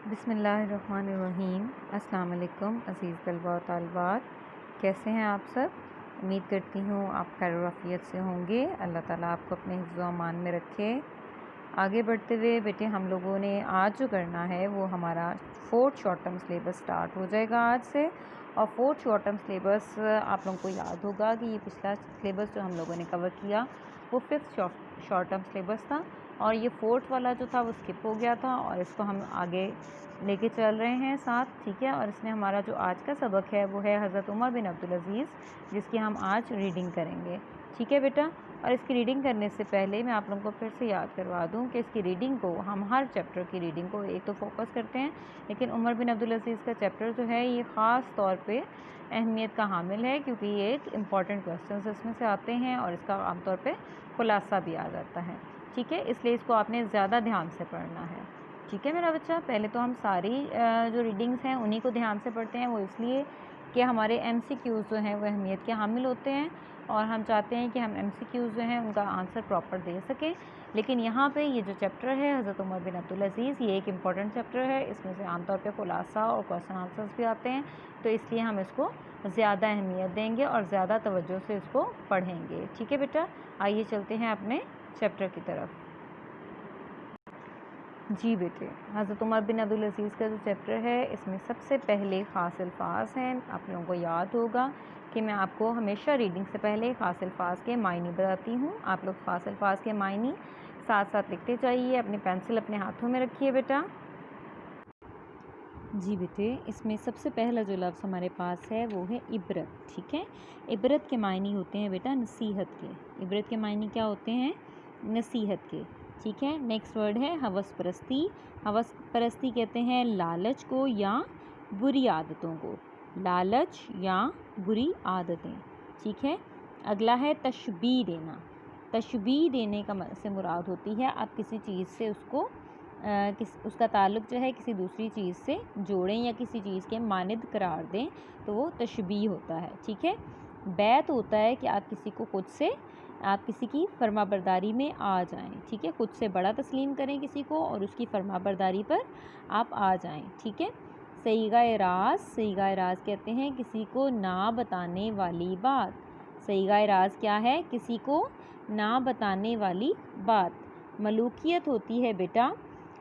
بسم اللہ الرحمن الرحیم۔ السلام علیکم عزیز طلباء و طالبات، کیسے ہیں آپ سب؟ امید کرتی ہوں آپ خیر و عافیت سے ہوں گے۔ اللہ تعالیٰ آپ کو اپنے حفظ و امان میں رکھے۔ آگے بڑھتے ہوئے بیٹے ہم لوگوں نے آج جو کرنا ہے وہ ہمارا 4th short term syllabus start ہو جائے گا آج سے۔ اور 4th شارٹ ٹرم سلیبس آپ لوگوں کو یاد ہوگا کہ یہ پچھلا سلیبس جو ہم لوگوں نے کور کیا وہ 5th شارٹ ٹرم سلیبس تھا، اور یہ 4th والا جو تھا وہ اسکپ ہو گیا تھا، اور اس کو ہم آگے لے کے چل رہے ہیں ساتھ، ٹھیک ہے۔ اور اس میں ہمارا جو آج کا سبق ہے وہ ہے حضرت عمر بن عبدالعزیز، جس کی ہم آج ریڈنگ کریں گے، ٹھیک ہے بیٹا۔ اور اس کی ریڈنگ کرنے سے پہلے میں آپ لوگوں کو پھر سے یاد کروا دوں کہ اس کی ریڈنگ کو ہم ہر چیپٹر کی ریڈنگ کو ایک تو فوکس کرتے ہیں، لیکن عمر بن عبدالعزیز کا چیپٹر جو ہے یہ خاص طور پہ اہمیت کا حامل ہے، کیونکہ یہ ایک امپورٹنٹ کویسچنز اس میں سے آتے ہیں اور اس کا عام طور پہ خلاصہ بھی آ جاتا ہے، ٹھیک ہے۔ اس لیے اس کو آپ نے زیادہ دھیان سے پڑھنا ہے، ٹھیک ہے میرا بچہ۔ پہلے تو ہم ساری جو ریڈنگز ہیں انہی کو دھیان سے پڑھتے ہیں، وہ اس لیے کہ ہمارے ایم سی کیوز جو ہیں وہ اہمیت کے حامل ہوتے ہیں، اور ہم چاہتے ہیں کہ ہم ایم سی کیوز جو ہیں ان کا آنسر پراپر دے سکیں۔ لیکن یہاں پہ یہ جو چیپٹر ہے حضرت عمر بن عبدالعزیز، یہ ایک امپورٹنٹ چیپٹر ہے، اس میں سے عام طور پہ خلاصہ اور کویسچن آنسرز بھی آتے ہیں، تو اس لیے ہم اس کو زیادہ اہمیت دیں گے اور زیادہ توجہ سے اس کو پڑھیں گے، ٹھیک ہے بیٹا۔ آئیے چلتے ہیں اپنے چیپٹر کی طرف۔ جی بیٹے، حضرت عمر بن عبدالعزیز کا جو چیپٹر ہے اس میں سب سے پہلے خاص الفاظ ہیں۔ آپ لوگوں کو یاد ہوگا کہ میں آپ کو ہمیشہ ریڈنگ سے پہلے خاص الفاظ کے معنی بتاتی ہوں، آپ لوگ خاص الفاظ کے معنی ساتھ ساتھ لکھتے جائیے، اپنی پینسل اپنے ہاتھوں میں رکھیے بیٹا۔ جی بیٹے، اس میں سب سے پہلا جو لفظ ہمارے پاس ہے وہ ہے عبرت، ٹھیک ہے۔ عبرت کے معنی ہوتے ہیں بیٹا نصیحت کے، عبرت کے معنی کیا ہوتے ہیں؟ نصیحت کے، ٹھیک ہے۔ نیکسٹ ورڈ ہے ہوس پرستی۔ ہوس پرستی کہتے ہیں لالچ کو یا بری عادتوں کو، لالچ یا بری عادتیں، ٹھیک ہے۔ اگلا ہے تشبیہ دینا۔ تشبیہ دینے کا سے مراد ہوتی ہے آپ کسی چیز سے اس کا تعلق جو ہے کسی دوسری چیز سے جوڑیں یا کسی چیز کے مانند قرار دیں، تو وہ تشبیہ ہوتا ہے، ٹھیک ہے۔ بیعت ہوتا ہے کہ آپ کسی کی فرما برداری میں آ جائیں، ٹھیک ہے، خود سے بڑا تسلیم کریں کسی کو اور اس کی فرما برداری پر آپ آ جائیں، ٹھیک ہے۔ صیغہ راز، صیغہ راز کہتے ہیں کسی کو نہ بتانے والی بات۔ صیغہ راز کیا ہے؟ کسی کو نہ بتانے والی بات۔ ملوکیت ہوتی ہے بیٹا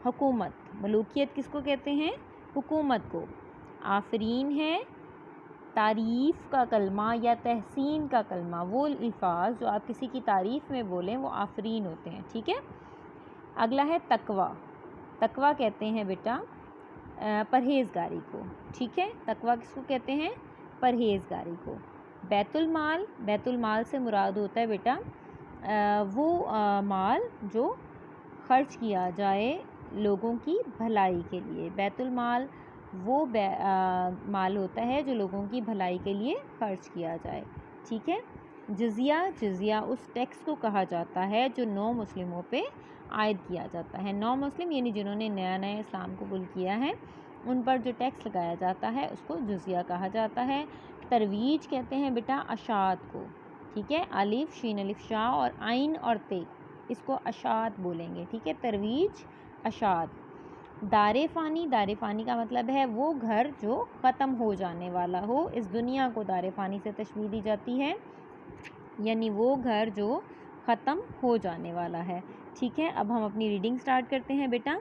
حکومت۔ ملوکیت کس کو کہتے ہیں؟ حکومت کو۔ آفرین ہے تعریف کا کلمہ یا تحسین کا کلمہ، وہ الفاظ جو آپ کسی کی تعریف میں بولیں وہ آفرین ہوتے ہیں، ٹھیک ہے۔ اگلا ہے تقویٰ۔ تقویٰ کہتے ہیں بیٹا پرہیزگاری کو، ٹھیک ہے۔ تقویٰ کس کو کہتے ہیں؟ پرہیزگاری کو۔ بیت المال، بیت المال سے مراد ہوتا ہے بیٹا وہ مال جو خرچ کیا جائے لوگوں کی بھلائی کے لیے۔ بیت المال وہ مال ہوتا ہے جو لوگوں کی بھلائی کے لیے خرچ کیا جائے، ٹھیک ہے۔ جزیہ، جزیہ اس ٹیکس کو کہا جاتا ہے جو نو مسلموں پہ عائد کیا جاتا ہے۔ نو مسلم یعنی جنہوں نے نیا نیا اسلام قبول کیا ہے ان پر جو ٹیکس لگایا جاتا ہے اس کو جزیہ کہا جاتا ہے۔ ترویج کہتے ہیں بیٹا اشاعت کو، ٹھیک ہے۔ الف شین الف شاء اور عین اور تے، اس کو اشاعت بولیں گے، ٹھیک ہے، ترویج اشاعت۔ دار فانی، دار فانی کا مطلب ہے وہ گھر جو ختم ہو جانے والا ہو، اس دنیا کو دار فانی سے تشبیہ دی جاتی ہے، یعنی وہ گھر جو ختم ہو جانے والا ہے، ٹھیک ہے۔ اب ہم اپنی ریڈنگ سٹارٹ کرتے ہیں بیٹا۔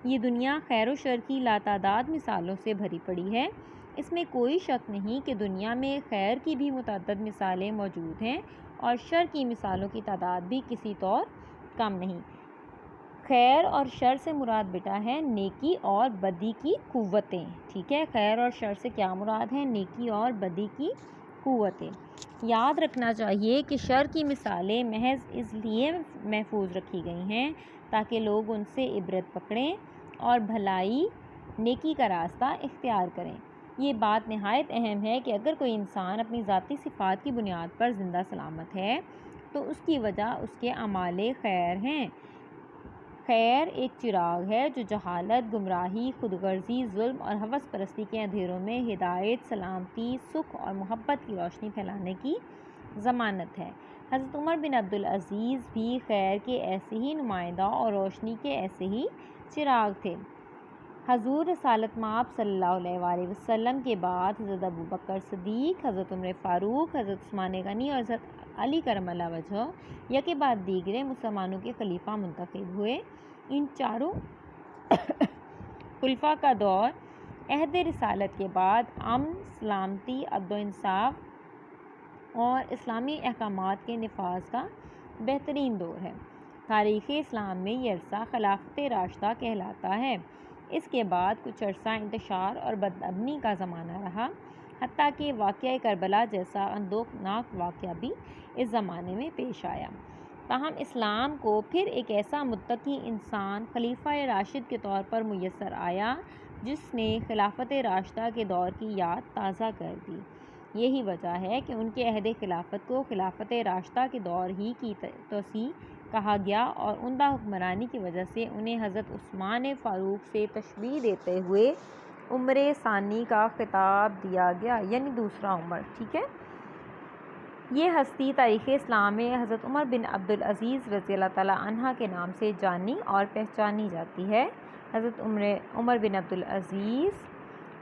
یہ دنیا خیر و شر کی لاتعداد مثالوں سے بھری پڑی ہے، اس میں کوئی شک نہیں کہ دنیا میں خیر کی بھی متعدد مثالیں موجود ہیں اور شر کی مثالوں کی تعداد بھی کسی طور کم نہیں۔ خیر اور شر سے مراد بیٹا ہے نیکی اور بدی کی قوتیں، ٹھیک ہے۔ خیر اور شر سے کیا مراد ہے؟ نیکی اور بدی کی قوتیں۔ یاد رکھنا چاہیے کہ شر کی مثالیں محض اس لیے محفوظ رکھی گئی ہیں تاکہ لوگ ان سے عبرت پکڑیں اور بھلائی نیکی کا راستہ اختیار کریں۔ یہ بات نہایت اہم ہے کہ اگر کوئی انسان اپنی ذاتی صفات کی بنیاد پر زندہ سلامت ہے تو اس کی وجہ اس کے اعمال خیر ہیں۔ خیر ایک چراغ ہے جو جہالت، گمراہی، خود غرضی، ظلم اور ہوس پرستی کے اندھیروں میں ہدایت، سلامتی، سکھ اور محبت کی روشنی پھیلانے کی ضمانت ہے۔ حضرت عمر بن عبدالعزیز بھی خیر کے ایسے ہی نمائندہ اور روشنی کے ایسے ہی چراغ تھے۔ حضور رسالت مآب صلی اللہ علیہ وآلہ وسلم کے بعد حضرت ابو بکر صدیق، حضرت عمر فاروق، حضرت عثمان غنی اور حضرت علی کرم اللہ وجہہ یکے بعد دیگرے مسلمانوں کے خلیفہ منتخب ہوئے۔ ان چاروں خلفاء کا دور عہد رسالت کے بعد امن، سلامتی، عدل و انصاف اور اسلامی احکامات کے نفاذ کا بہترین دور ہے۔ تاریخ اسلام میں یہ عرصہ خلافت راشدہ کہلاتا ہے۔ اس کے بعد کچھ عرصہ انتشار اور بدامنی کا زمانہ رہا، حتیٰ کہ واقعہ کربلا جیسا اندوہناک واقعہ بھی اس زمانے میں پیش آیا۔ تاہم اسلام کو پھر ایک ایسا متقی انسان خلیفہ راشد کے طور پر میسر آیا جس نے خلافت راشدہ کے دور کی یاد تازہ کر دی۔ یہی وجہ ہے کہ ان کے عہد خلافت کو خلافت راشدہ کے دور ہی کی توسیع کہا گیا اور عمدہ حکمرانی کی وجہ سے انہیں حضرت عثمان فاروق سے تشبیہ دیتے ہوئے عمر ثانی کا خطاب دیا گیا، یعنی دوسرا عمر۔ ٹھیک ہے، یہ ہستی تاریخ اسلام میں حضرت عمر بن عبدالعزیز رضی اللہ تعالیٰ عنہ کے نام سے جانی اور پہچانی جاتی ہے۔ حضرت عمر بن عبدالعزیز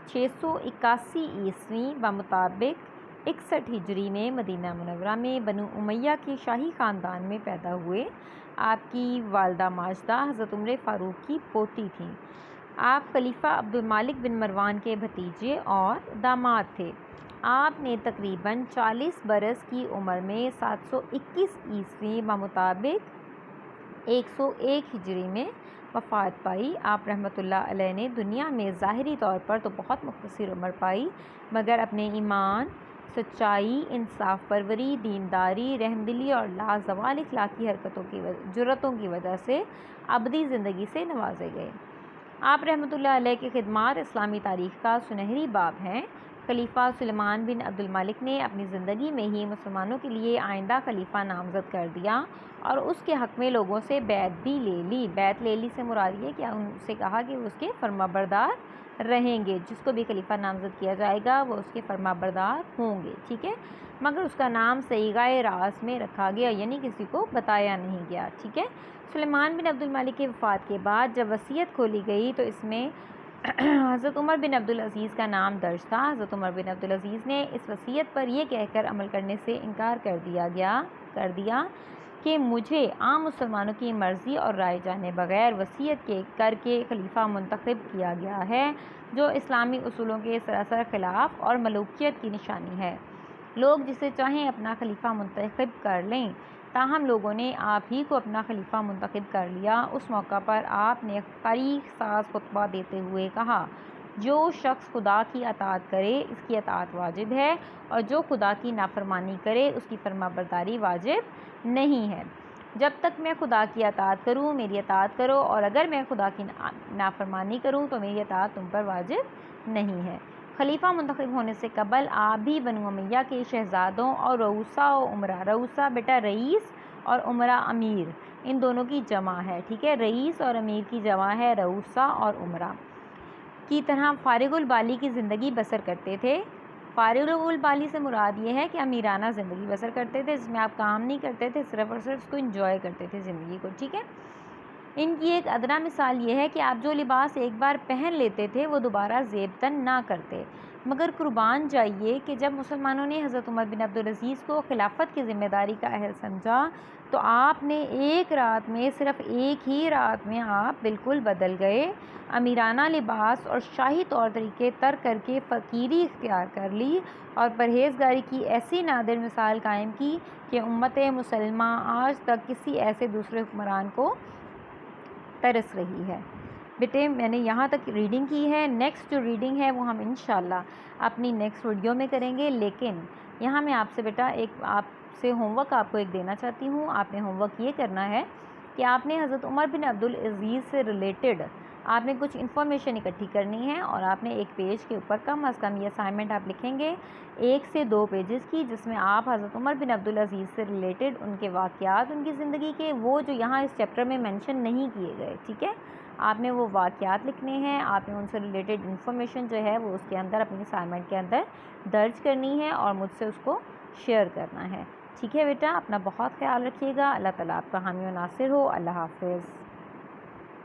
681 عیسوی بمطابق 61 ہجری میں مدینہ منورہ میں بنو امیہ کے شاہی خاندان میں پیدا ہوئے۔ آپ کی والدہ ماجدہ حضرت عمر فاروق کی پوتی تھیں۔ آپ خلیفہ عبد الملک بن مروان کے بھتیجے اور داماد تھے۔ آپ نے تقریباً 40 برس کی عمر میں 721 عیسوی بمطابق 101 ہجری میں وفات پائی۔ آپ رحمۃ اللہ علیہ نے دنیا میں ظاہری طور پر تو بہت مختصر عمر پائی، مگر اپنے ایمان، سچائی، انصاف پروری، دینداری، رحمدلی اور لازوال اخلاقی جرأتوں کی وجہ سے ابدی زندگی سے نوازے گئے۔ آپ رحمۃ اللہ علیہ کی خدمات اسلامی تاریخ کا سنہری باب ہیں۔ خلیفہ سلیمان بن عبد الملک نے اپنی زندگی میں ہی مسلمانوں کے لیے آئندہ خلیفہ نامزد کر دیا اور اس کے حق میں لوگوں سے بیعت بھی لے لی۔ بیعت لے لی سے مراد یہ کہ ان سے کہا کہ وہ اس کے فرمانبردار رہیں گے، جس کو بھی خلیفہ نامزد کیا جائے گا وہ اس کے فرمانبردار ہوں گے۔ ٹھیک ہے، مگر اس کا نام صیغہ راز میں رکھا گیا، یعنی کسی کو بتایا نہیں گیا۔ ٹھیک ہے، سلیمان بن عبد الملک کی وفات کے بعد جب وصیت کھولی گئی تو اس میں حضرت عمر بن عبدالعزیز کا نام درج تھا۔ حضرت عمر بن عبدالعزیز نے اس وصیت پر یہ کہہ کر عمل کرنے سے انکار کر دیا کہ مجھے عام مسلمانوں کی مرضی اور رائے جانے بغیر وصیت کر کے خلیفہ منتخب کیا گیا ہے، جو اسلامی اصولوں کے سراسر خلاف اور ملوکیت کی نشانی ہے۔ لوگ جسے چاہیں اپنا خلیفہ منتخب کر لیں، تاہم لوگوں نے آپ ہی کو اپنا خلیفہ منتخب کر لیا۔ اس موقع پر آپ نے تاریخ ساز خطبہ دیتے ہوئے کہا، جو شخص خدا کی اطاعت کرے اس کی اطاعت واجب ہے، اور جو خدا کی نافرمانی کرے اس کی فرمانبرداری واجب نہیں ہے۔ جب تک میں خدا کی اطاعت کروں میری اطاعت کرو، اور اگر میں خدا کی نافرمانی کروں تو میری اطاعت تم پر واجب نہیں ہے۔ خلیفہ منتخب ہونے سے قبل آپ بھی بنو امیہ کے شہزادوں اور رؤسا و امرا، رؤسا بیٹا رئیس اور امرا امیر، ان دونوں کی جمع ہے۔ ٹھیک ہے، رئیس اور امیر کی جمع ہے رؤسا اور امرا، کی طرح فارغ البالی کی زندگی بسر کرتے تھے۔ فارغ البالی سے مراد یہ ہے کہ امیرانہ زندگی بسر کرتے تھے، جس میں آپ کام نہیں کرتے تھے، صرف اور صرف اس کو انجوائے کرتے تھے زندگی کو۔ ٹھیک ہے، ان کی ایک ادنا مثال یہ ہے کہ آپ جو لباس ایک بار پہن لیتے تھے وہ دوبارہ زیب تن نہ کرتے، مگر قربان جائیے کہ جب مسلمانوں نے حضرت عمر بن عبدالعزیز کو خلافت کی ذمہ داری کا اہل سمجھا تو آپ نے ایک رات میں، صرف ایک ہی رات میں آپ بالکل بدل گئے، امیرانہ لباس اور شاہی طور طریقے ترک کر کے فقیری اختیار کر لی اور پرہیزگاری کی ایسی نادر مثال قائم کی کہ امت مسلمہ آج تک کسی ایسے دوسرے حکمران کو ترس رہی ہے۔ بیٹے میں نے یہاں تک ریڈنگ کی ہے، نیکسٹ جو ریڈنگ ہے وہ ہم انشاءاللہ اپنی نیکسٹ ویڈیو میں کریں گے، لیکن یہاں میں آپ سے بیٹا آپ سے ہوم ورک آپ کو ایک دینا چاہتی ہوں۔ آپ نے ہوم ورک یہ کرنا ہے کہ آپ نے حضرت عمر بن عبدالعزیز سے ریلیٹڈ آپ نے کچھ انفارمیشن اکٹھی کرنی ہے، اور آپ نے ایک پیج کے اوپر کم از کم یہ اسائنمنٹ آپ لکھیں گے 1 سے 2 پیجز کی، جس میں آپ حضرت عمر بن عبدالعزیز سے ریلیٹڈ ان کے واقعات، ان کی زندگی کے وہ جو یہاں اس چیپٹر میں مینشن نہیں کیے گئے، ٹھیک ہے، آپ نے وہ واقعات لکھنے ہیں، آپ نے ان سے ریلیٹڈ انفارمیشن جو ہے وہ اس کے اندر اپنی اسائنمنٹ کے اندر درج کرنی ہے اور مجھ سے اس کو شیئر کرنا ہے۔ ٹھیک ہے بیٹا، اپنا بہت خیال رکھیے گا، اللہ تعالیٰ آپ کا حامی و ناصر ہو۔ اللہ حافظ۔